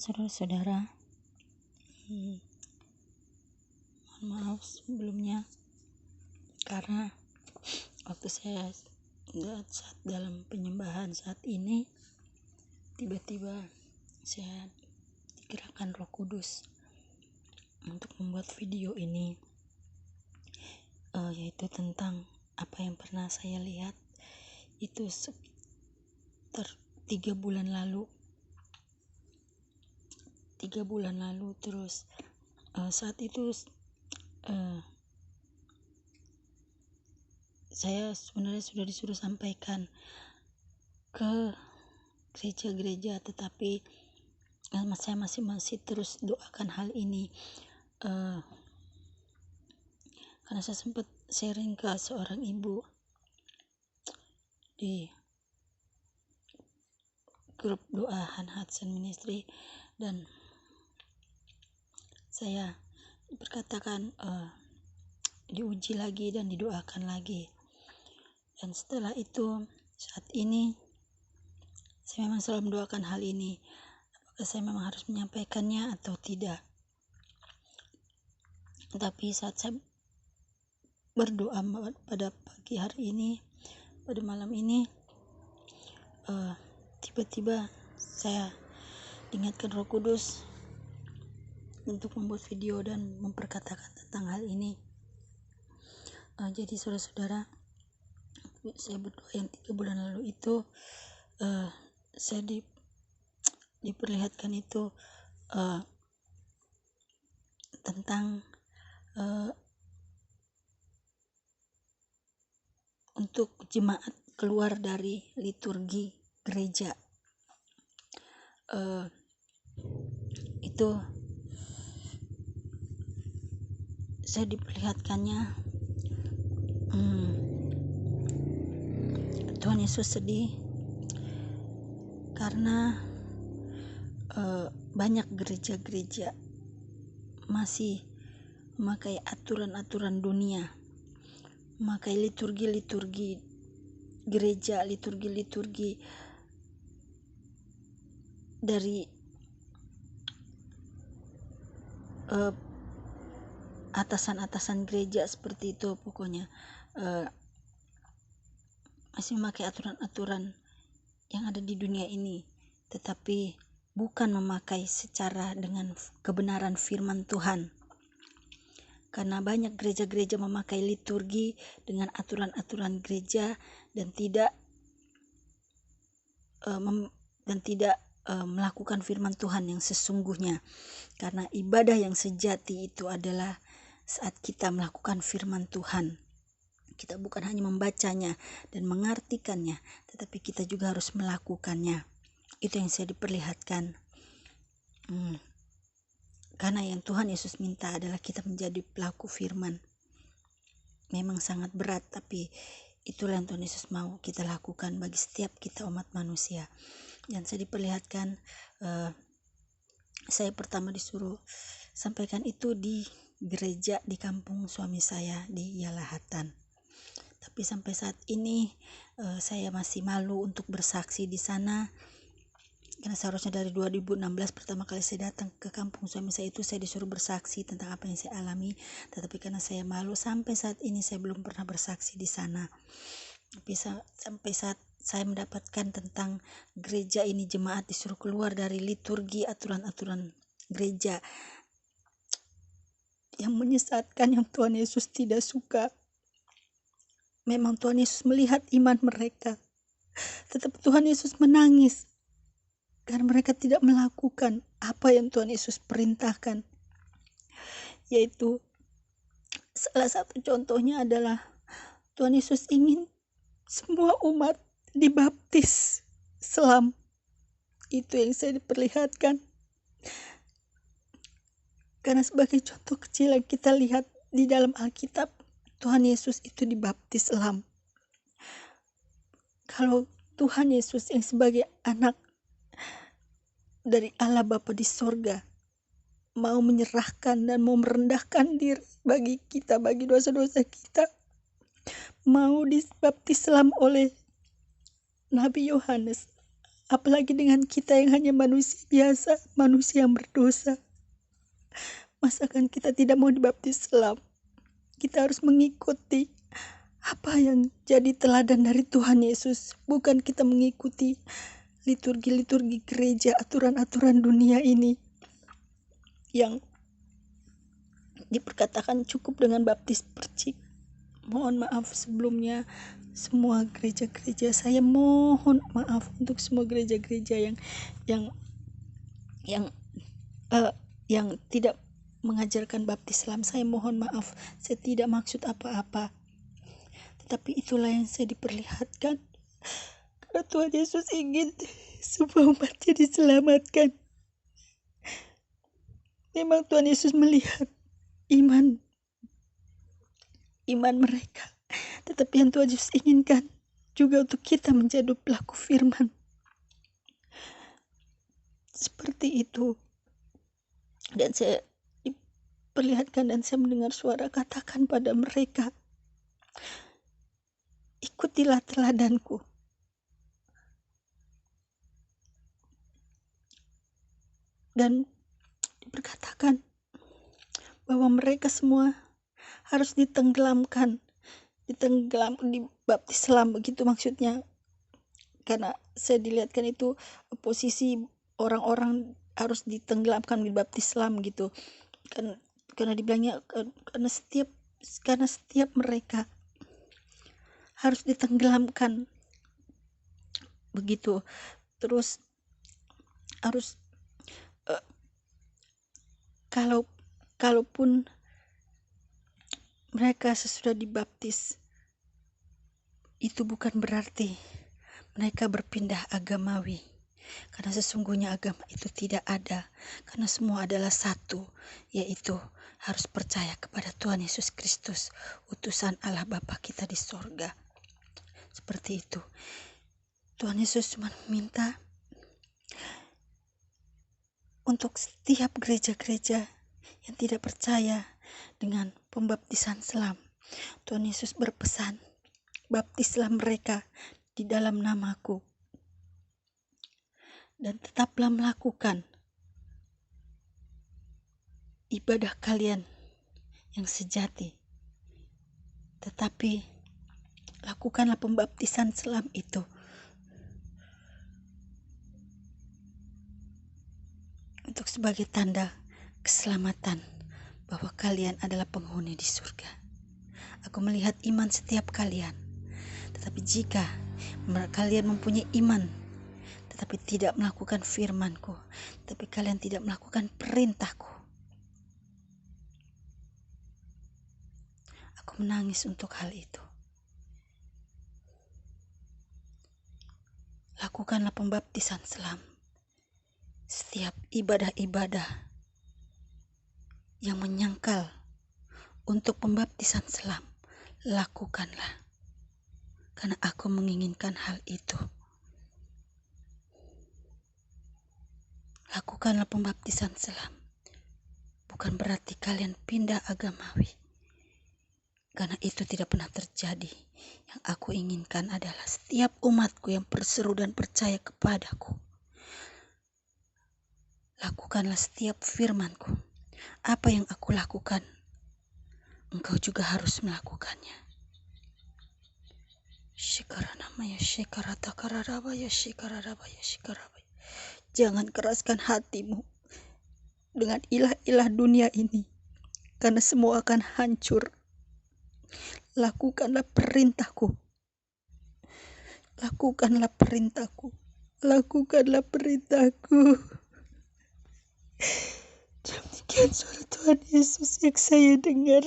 Saudara-saudara, mohon maaf sebelumnya karena waktu saya saat dalam penyembahan saat ini tiba-tiba saya digerakkan Roh Kudus untuk membuat video ini, yaitu tentang apa yang pernah saya lihat itu sekitar 3 bulan lalu. Terus saat itu saya sebenarnya sudah disuruh sampaikan ke gereja-gereja, tetapi saya masih terus doakan hal ini, karena saya sempat sharing ke seorang ibu di grup doa Hudson Ministry, dan saya berkatakan diuji lagi dan didoakan lagi. Dan setelah itu, saat ini saya memang selalu mendoakan hal ini, apakah saya memang harus menyampaikannya atau tidak. Tapi saat saya berdoa pada pagi hari ini, pada malam ini, tiba-tiba saya diingatkan Roh Kudus untuk membuat video dan memperkatakan tentang hal ini. Jadi saudara-saudara, saya berdoa yang 3 bulan lalu itu, saya diperlihatkan itu tentang untuk jemaat keluar dari liturgi gereja. Itu saya diperlihatkannya Tuhan Yesus sedih karena banyak gereja-gereja masih memakai aturan-aturan dunia, memakai liturgi-liturgi gereja, liturgi-liturgi dari atasan-atasan gereja seperti itu. Pokoknya masih memakai aturan-aturan yang ada di dunia ini, tetapi bukan memakai secara dengan kebenaran firman Tuhan. Karena banyak gereja-gereja memakai liturgi dengan aturan-aturan gereja dan tidak melakukan firman Tuhan yang sesungguhnya. Karena ibadah yang sejati itu adalah saat kita melakukan firman Tuhan. Kita bukan hanya membacanya dan mengartikannya, tetapi kita juga harus melakukannya. Itu yang saya diperlihatkan. Karena yang Tuhan Yesus minta adalah kita menjadi pelaku firman. Memang sangat berat, tapi itulah yang Tuhan Yesus mau kita lakukan bagi setiap kita umat manusia. Dan saya diperlihatkan, saya pertama disuruh sampaikan itu di gereja di kampung suami saya di Yalahatan. Tapi sampai saat ini saya masih malu untuk bersaksi di sana. Karena seharusnya dari 2016 pertama kali saya datang ke kampung suami saya itu, saya disuruh bersaksi tentang apa yang saya alami. Tetapi karena saya malu, sampai saat ini saya belum pernah bersaksi di sana. Tapi sampai saat saya mendapatkan tentang gereja ini, jemaat disuruh keluar dari liturgi, aturan-aturan gereja yang menyesatkan, yang Tuhan Yesus tidak suka. Memang Tuhan Yesus melihat iman mereka, tetapi Tuhan Yesus menangis karena mereka tidak melakukan apa yang Tuhan Yesus perintahkan. Yaitu salah satu contohnya adalah Tuhan Yesus ingin semua umat dibaptis Islam. Itu yang saya diperlihatkan. Karena sebagai contoh kecil yang kita lihat di dalam Alkitab, Tuhan Yesus itu dibaptis Islam. Kalau Tuhan Yesus yang sebagai anak dari Allah Bapa di sorga mau menyerahkan dan mau merendahkan diri bagi kita, bagi dosa-dosa kita, mau dibaptis Islam oleh Nabi Yohanes, Apalagi dengan kita yang hanya manusia biasa, manusia yang berdosa. Masakan kita tidak mau dibaptis Islam? Kita harus mengikuti apa yang jadi teladan dari Tuhan Yesus. Bukan kita mengikuti liturgi-liturgi gereja, aturan-aturan dunia ini yang diperkatakan cukup dengan baptis percik. Mohon maaf sebelumnya semua gereja-gereja, saya mohon maaf untuk semua gereja-gereja yang yang yang tidak mengajarkan baptis Islam. Saya mohon maaf, saya tidak maksud apa-apa, tetapi itulah yang saya diperlihatkan karena Tuhan Yesus ingin semua umatnya diselamatkan. Memang Tuhan Yesus melihat iman mereka, tetapi yang Tuhan Yesus inginkan juga untuk kita menjadi pelaku firman. Seperti itu. Dan saya diperlihatkan dan saya mendengar suara katakan pada mereka, ikutilah teladanku. Dan diberkatakan bahwa mereka semua harus ditenggelamkan, dibaptis Islam, begitu maksudnya. Karena saya dilihatkan itu posisi orang-orang harus ditenggelamkan dibaptis Islam gitu. Karena dibilangnya karena setiap mereka harus ditenggelamkan begitu. Terus harus kalaupun mereka sesudah dibaptis, itu bukan berarti mereka berpindah agamawi, karena sesungguhnya agama itu tidak ada, karena semua adalah satu, yaitu harus percaya kepada Tuhan Yesus Kristus, utusan Allah Bapa kita di sorga. Seperti itu. Tuhan Yesus cuma minta untuk setiap gereja-gereja yang tidak percaya dengan pembaptisan Islam. Tuhan Yesus berpesan, baptislah mereka di dalam namaku, dan tetaplah melakukan ibadah kalian yang sejati. Tetapi lakukanlah pembaptisan Islam itu untuk sebagai tanda keselamatan bahwa kalian adalah penghuni di surga. Aku melihat iman setiap kalian. Tetapi jika kalian mempunyai iman tetapi tidak melakukan firman-Ku, tapi kalian tidak melakukan perintah-Ku, aku menangis untuk hal itu. Lakukanlah pembaptisan Islam. Setiap ibadah-ibadah yang menyangkal untuk pembaptisan Islam, lakukanlah. Karena aku menginginkan hal itu. Lakukanlah pembaptisan Islam. Bukan berarti kalian pindah agamawi. Karena itu tidak pernah terjadi. Yang aku inginkan adalah setiap umatku yang berseru dan percaya kepadaku, lakukanlah setiap firmanku. Apa yang aku lakukan, engkau juga harus melakukannya. Jangan keraskan hatimu dengan ilah-ilah dunia ini, karena semua akan hancur. Lakukanlah perintahku. Lakukanlah perintahku. Lakukanlah perintahku. Demikian suara Tuhan Yesus yang saya dengar.